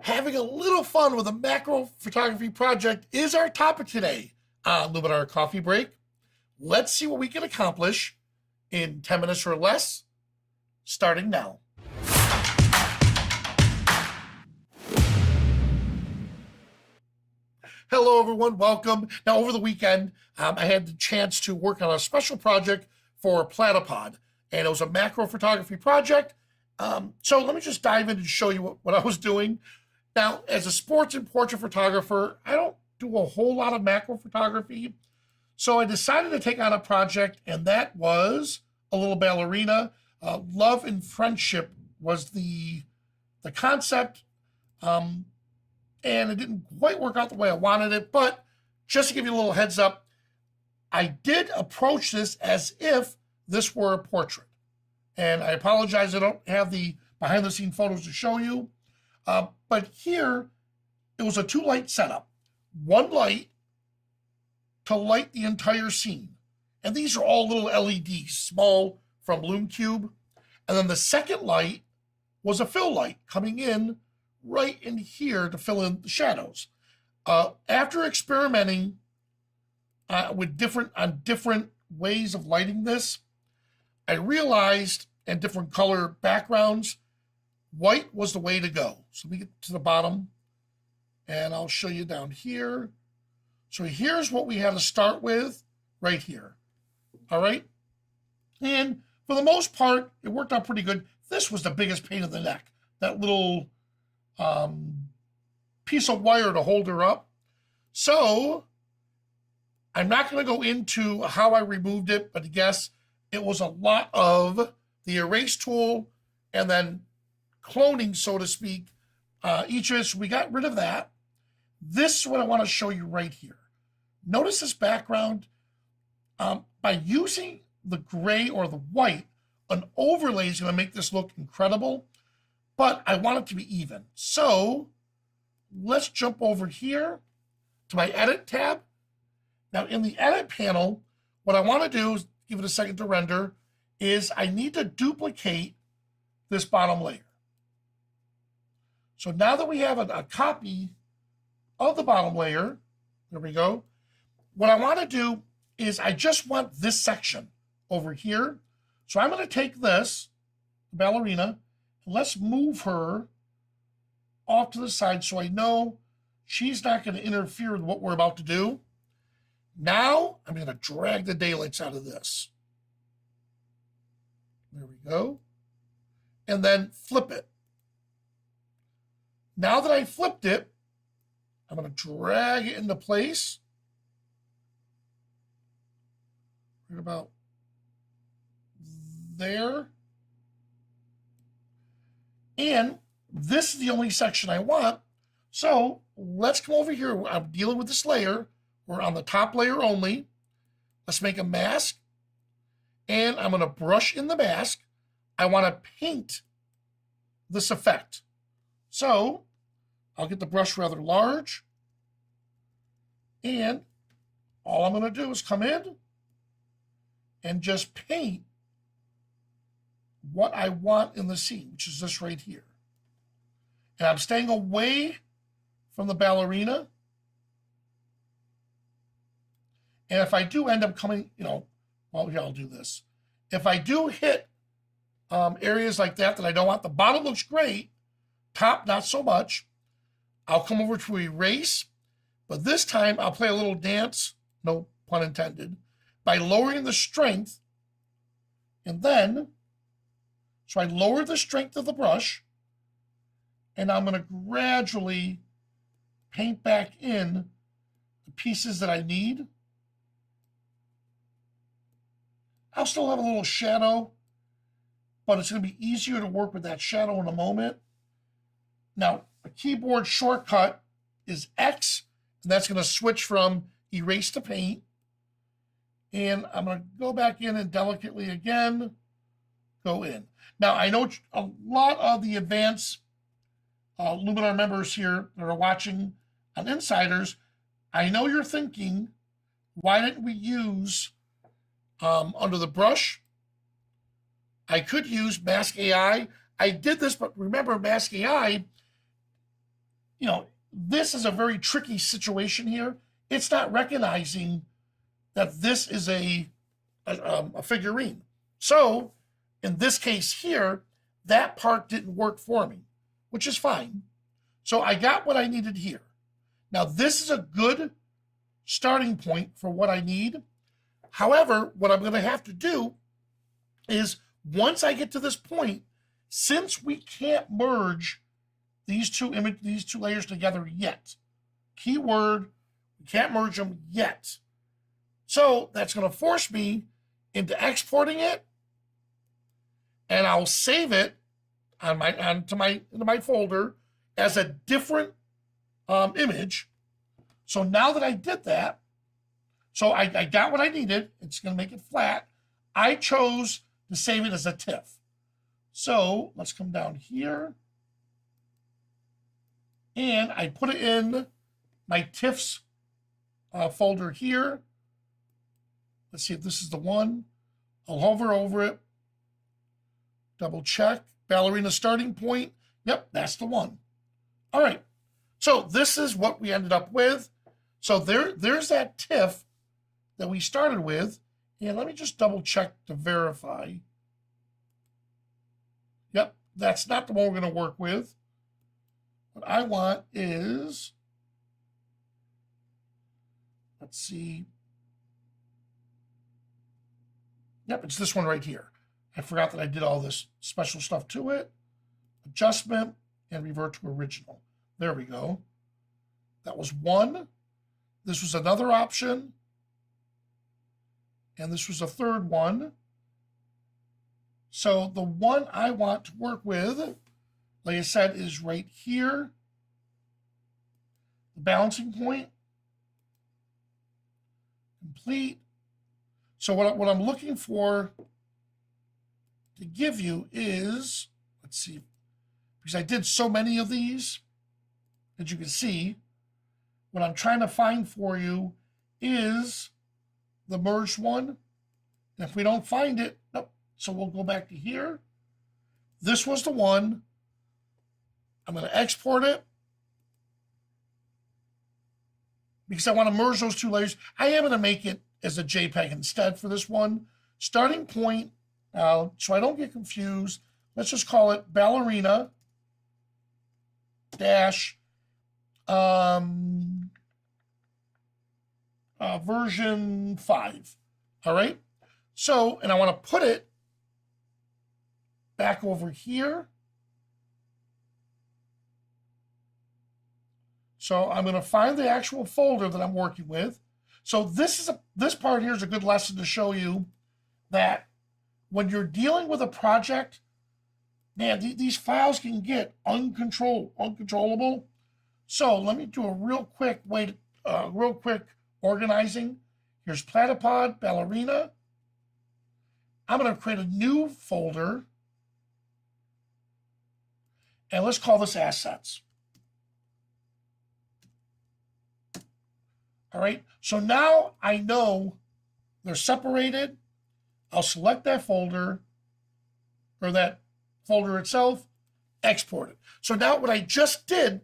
Having a little fun with a macro photography project is our topic today on Luminar Coffee Break. Let's see what we can accomplish in 10 minutes or less, starting now. Hello, everyone. Welcome. Now, over the weekend, I had the chance to work on a special project for Platypod, and it was a macro photography project. So let me just dive in and show you what I was doing. Now, as a sports and portrait photographer, I don't do a whole lot of macro photography. So I decided to take on a project, and that was a little ballerina. Love and friendship was the concept. And it didn't quite work out the way I wanted it. But just to give you a little heads up, I did approach this as if this were a portrait. And I apologize, I don't have the behind-the-scenes photos to show you. But here, it was a two-light setup. One light to light the entire scene. And these are all little LEDs, small from LumeCube. And then the second light was a fill light coming in right in here to fill in the shadows. After experimenting with different ways of lighting this, I realized, and different color backgrounds, white was the way to go. So let me get to the bottom, and I'll show you down here. So here's what we had to start with right here. All right? And for the most part, it worked out pretty good. This was the biggest pain in the neck, that little piece of wire to hold her up. So I'm not going to go into how I removed it, but I guess it was a lot of the erase tool and then cloning, so to speak, each of us. We got rid of that. This is what I want to show you right here. Notice this background. By using the gray or the white, an overlay is going to make this look incredible, but I want it to be even. So let's jump over here to my edit tab. Now in the edit panel, what I want to do is give it a second to render, is I need to duplicate this bottom layer. So now that we have a copy of the bottom layer, there we go. What I want to do is I just want this section over here. So I'm going to take this ballerina, and let's move her off to the side so I know she's not going to interfere with what we're about to do. Now I'm going to drag the daylights out of this. There we go. And then flip it. Now that I flipped it, I'm going to drag it into place. Right about there. And this is the only section I want. So let's come over here. I'm dealing with this layer. We're on the top layer only. Let's make a mask. And I'm going to brush in the mask. I want to paint this effect. So I'll get the brush rather large. And all I'm going to do is come in and just paint what I want in the scene, which is this right here. And I'm staying away from the ballerina. And if I do end up coming, well, here, I'll do this. If I do hit areas like that I don't want, the bottom looks great, top not so much, I'll come over to erase, but this time I'll play a little dance, no pun intended, by lowering the strength. And then, so I lower the strength of the brush, and I'm going to gradually paint back in the pieces that I need. I'll still have a little shadow, but it's going to be easier to work with that shadow in a moment. Now, a keyboard shortcut is X, and that's going to switch from erase to paint. And I'm going to go back in and delicately again go in. Now, I know a lot of the advanced Luminar members here that are watching on Insiders, I know you're thinking, why didn't we use under the brush? I could use Mask AI. I did this, but remember Mask AI you know, this is a very tricky situation here. It's not recognizing that this is a figurine. So in this case here, that part didn't work for me, which is fine. So I got what I needed here. Now this is a good starting point for what I need. However, what I'm going to have to do is once I get to this point, since we can't merge these two layers together yet, keyword, we can't merge them yet. So that's going to force me into exporting it, and I'll save it into my folder as a different image. So now that I did that, so I got what I needed. It's going to make it flat. I chose to save it as a TIFF. So let's come down here, and I put it in my TIFFs folder here. Let's see if this is the one. I'll hover over it, double check, ballerina starting point. Yep, that's the one. All right, so this is what we ended up with. So there's that TIFF that we started with. And let me just double check to verify. Yep, that's not the one we're going to work with. What I want is, let's see. Yep, it's this one right here. I forgot that I did all this special stuff to it. Adjustment and revert to original. There we go. That was one. This was another option. And this was a third one. So the one I want to work with, like I said, is right here. The balancing point. Complete. So what I'm looking for to give you is, let's see, because I did so many of these, as you can see, what I'm trying to find for you is the merged one. And if we don't find it, nope. So we'll go back to here. This was the one. I'm going to export it because I want to merge those two layers. I am going to make it as a JPEG instead for this one. Starting point, so I don't get confused, let's just call it ballerina dash version 5. All right. So, and I want to put it back over here. So I'm going to find the actual folder that I'm working with. So this part here is a good lesson to show you that when you're dealing with a project, man, these files can get uncontrollable. So let me do a real quick organizing. Here's platypod, ballerina. I'm going to create a new folder, and let's call this assets. All right, so now I know they're separated. I'll select that folder, or that folder itself, export it. So now what I just did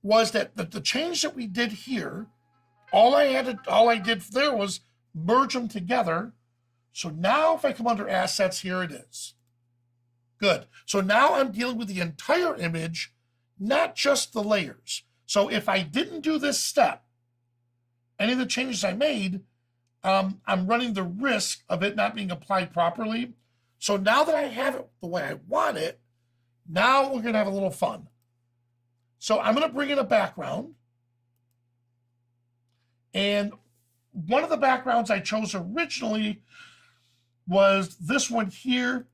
was that the change that we did here, all I did there was merge them together. So now if I come under assets, here it is. Good. So now I'm dealing with the entire image, not just the layers. So if I didn't do this step, any of the changes I made, I'm running the risk of it not being applied properly. So now that I have it the way I want it, now we're going to have a little fun. So I'm going to bring in a background. And one of the backgrounds I chose originally was this one here.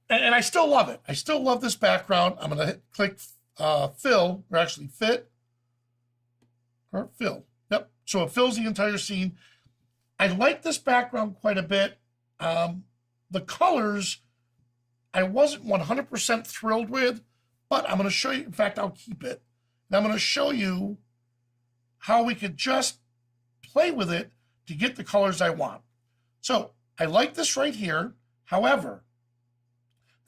And I still love it. I still love this background. I'm going to click fill, or actually fit, or fill. Yep. So it fills the entire scene. I like this background quite a bit. The colors, I wasn't 100% thrilled with, but I'm going to show you. In fact, I'll keep it. And I'm going to show you how we could just play with it to get the colors I want. So I like this right here. However,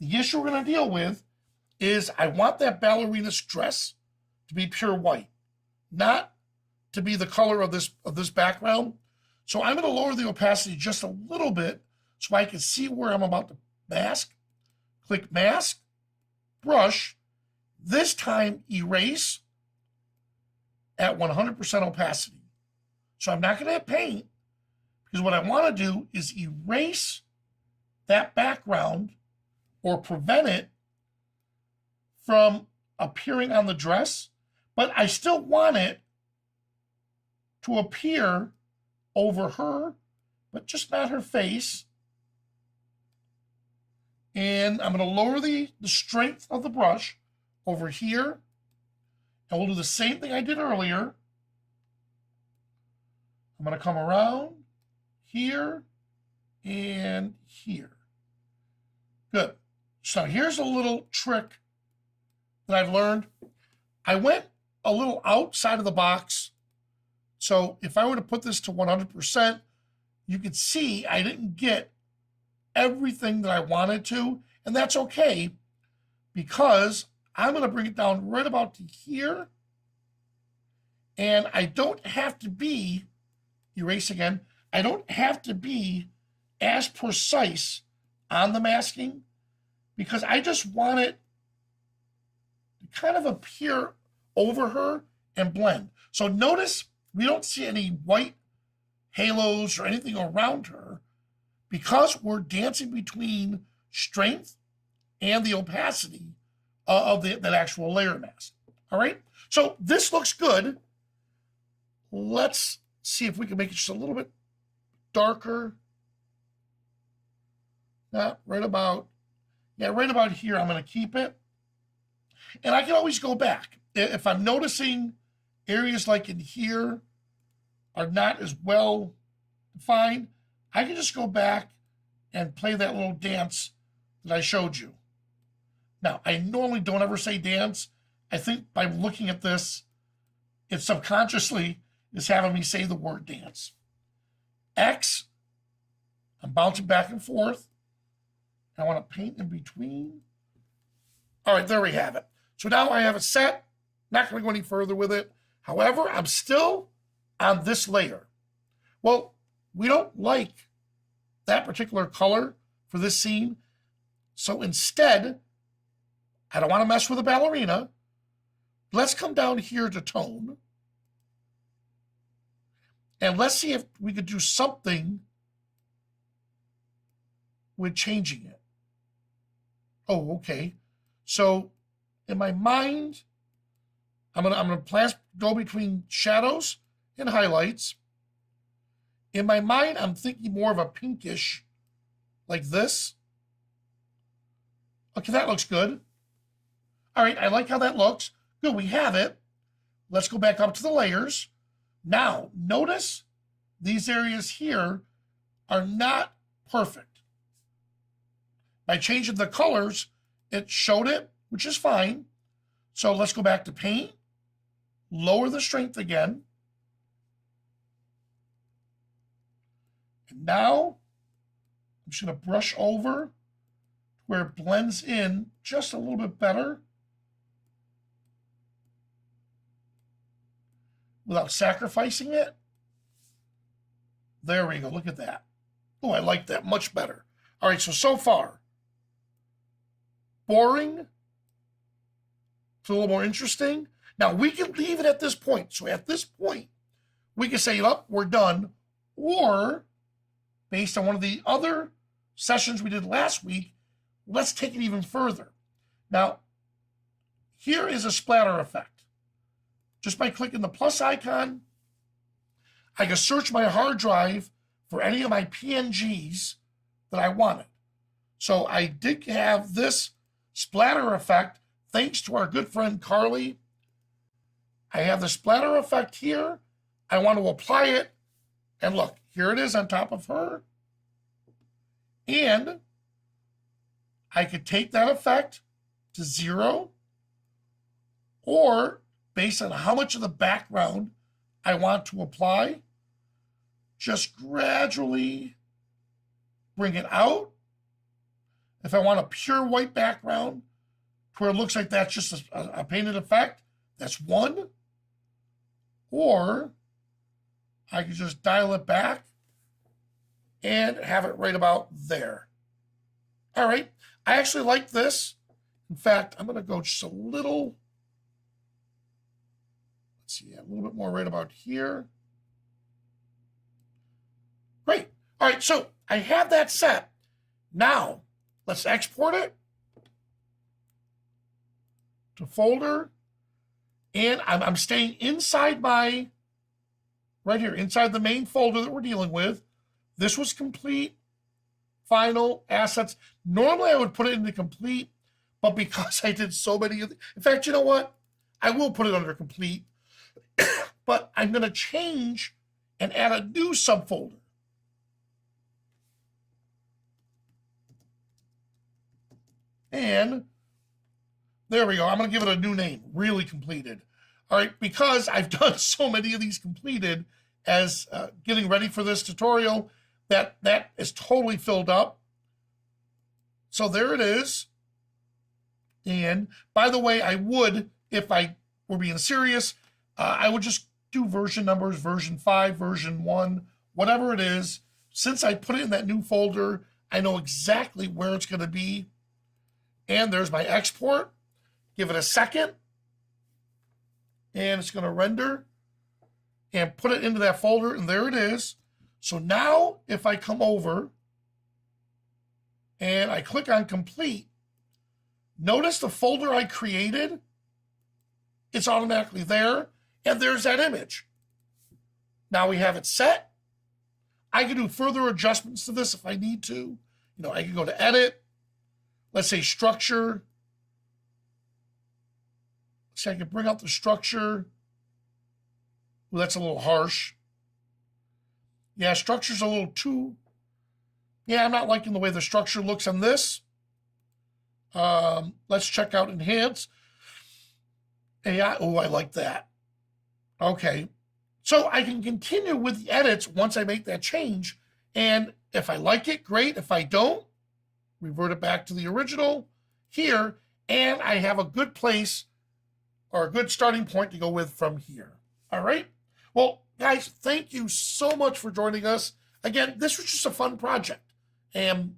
the issue we're going to deal with is I want that ballerina's dress to be pure white, not to be the color of this background. So I'm going to lower the opacity just a little bit so I can see where I'm about to mask. Click mask, brush, this time erase at 100% opacity. So I'm not going to hit paint, because what I want to do is erase that background or prevent it from appearing on the dress, but I still want it to appear over her, but just not her face. And I'm going to lower the strength of the brush over here, and we'll do the same thing I did earlier. I'm going to come around here and here. Good. So here's a little trick that I've learned. I went a little outside of the box. So if I were to put this to 100%, you could see I didn't get everything that I wanted to, and that's okay, because I'm going to bring it down right about to here, and I don't have to be, erase again, I don't have to be as precise on the masking, because I just want it to kind of appear over her and blend. So notice we don't see any white halos or anything around her, because we're dancing between strength and the opacity of that actual layer mask. All right, so this looks good. Let's see if we can make it just a little bit darker. Not right about, yeah, right about here. I'm going to keep it. And I can always go back. If I'm noticing areas like in here are not as well defined, I can just go back and play that little dance that I showed you. Now, I normally don't ever say dance. I think by looking at this, it subconsciously is having me say the word dance. X, I'm bouncing back and forth. I want to paint in between. All right, there we have it. So now I have it set. Not going to go any further with it. However, I'm still on this layer. Well, we don't like that particular color for this scene. So instead, I don't want to mess with the ballerina. Let's come down here to tone. And let's see if we could do something with changing it. Oh, okay. So in my mind, I'm gonna go between shadows and highlights. In my mind, I'm thinking more of a pinkish, like this. Okay, that looks good. All right, I like how that looks. Good, we have it. Let's go back up to the layers. Now, notice these areas here are not perfect. By changing the colors, it showed it, which is fine. So let's go back to paint, lower the strength again. And now I'm just going to brush over where it blends in just a little bit better without sacrificing it. There we go. Look at that. Oh, I like that much better. All right, so far, boring to a little more interesting. Now, we can leave it at this point. So at this point, we can say, oh, we're done. Or, based on one of the other sessions we did last week, let's take it even further. Now, here is a splatter effect. Just by clicking the plus icon, I can search my hard drive for any of my PNGs that I wanted. So I did have this splatter effect thanks to our good friend Carly. I have the splatter effect here. I want to apply it. And look, here it is on top of her. And I could take that effect to 0, or based on how much of the background I want to apply, just gradually bring it out. If I want a pure white background, where it looks like that's just a painted effect. That's one. Or I can just dial it back and have it right about there. All right. I actually like this. In fact, I'm going to go just a little, let's see, a little bit more right about here. Great. All right, so I have that set. Now, let's export it to folder. And I'm staying inside my, right here, inside the main folder that we're dealing with. This was complete, final, assets. Normally, I would put it into complete, but because I did so many of in fact, you know what? I will put it under complete, but I'm going to change and add a new subfolder. And there we go. I'm going to give it a new name, really completed. All right, because I've done so many of these completed as getting ready for this tutorial, that is totally filled up. So there it is. And by the way, I would, if I were being serious, I would just do version numbers, version 5, version 1, whatever it is. Since I put it in that new folder, I know exactly where it's going to be. And there's my export. Give it a second. And it's going to render and put it into that folder. And there it is. So now if I come over and I click on complete, notice the folder I created, it's automatically there. And there's that image. Now we have it set. I can do further adjustments to this if I need to. You know, I can go to edit. Let's say structure. See, I can bring out the structure. Well, that's a little harsh. Yeah, structure's a little too. Yeah, I'm not liking the way the structure looks on this. Let's check out enhance. Yeah, oh, I like that. Okay. So I can continue with the edits once I make that change. And if I like it, great. If I don't, revert it back to the original here, and I have a good place or a good starting point to go with from here. All right. Well, guys, thank you so much for joining us. Again, this was just a fun project. And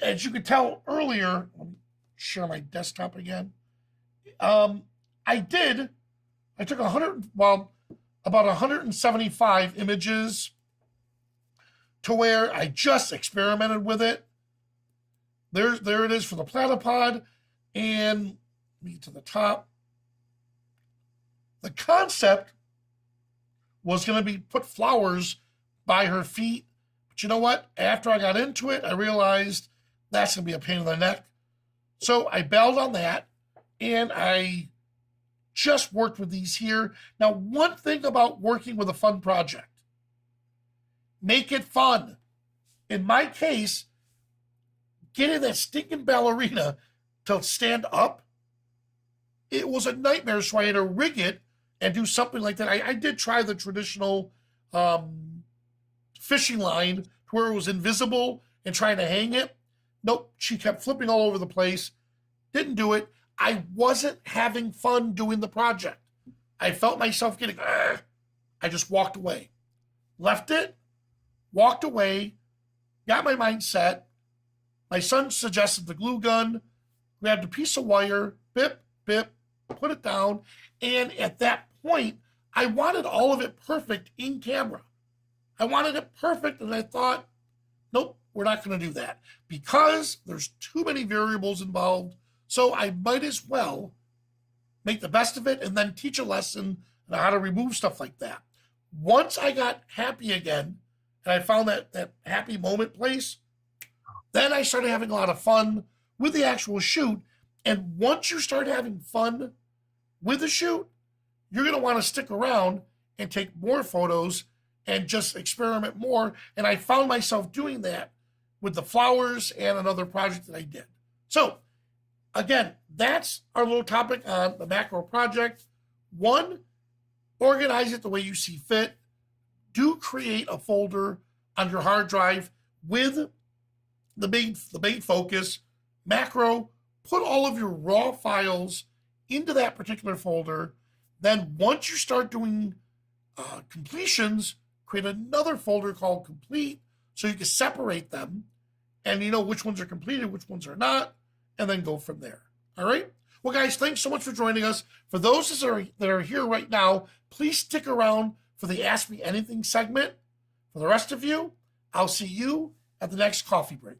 as you could tell earlier, let me share my desktop again. I took about 175 images to where I just experimented with it. There it is for the platypod, and me to the top. The concept was going to be put flowers by her feet, but you know what? After I got into it, I realized that's going to be a pain in the neck. So I bailed on that, and I just worked with these here. Now, one thing about working with a fun project, make it fun. In my case, getting that stinking ballerina to stand up, it was a nightmare. So I had to rig it and do something like that. I did try the traditional fishing line where it was invisible and trying to hang it. Nope, she kept flipping all over the place. Didn't do it. I wasn't having fun doing the project. I felt myself getting, I just walked away. Left it, walked away, got my mind set. My son suggested the glue gun, grabbed a piece of wire, bip, bip, put it down. And at that point, I wanted all of it perfect in camera. I wanted it perfect, and I thought, nope, we're not going to do that because there's too many variables involved. So I might as well make the best of it and then teach a lesson on how to remove stuff like that. Once I got happy again, and I found that happy moment place, then I started having a lot of fun with the actual shoot. And once you start having fun with the shoot, you're going to want to stick around and take more photos and just experiment more. And I found myself doing that with the flowers and another project that I did. So again, that's our little topic on the macro project. 1, organize it the way you see fit. Do create a folder on your hard drive with the main focus, macro, put all of your raw files into that particular folder. Then once you start doing completions, create another folder called complete so you can separate them and you know which ones are completed, which ones are not, and then go from there. All right. Well, guys, thanks so much for joining us. For those that are here right now, please stick around for the Ask Me Anything segment. For the rest of you, I'll see you at the next coffee break.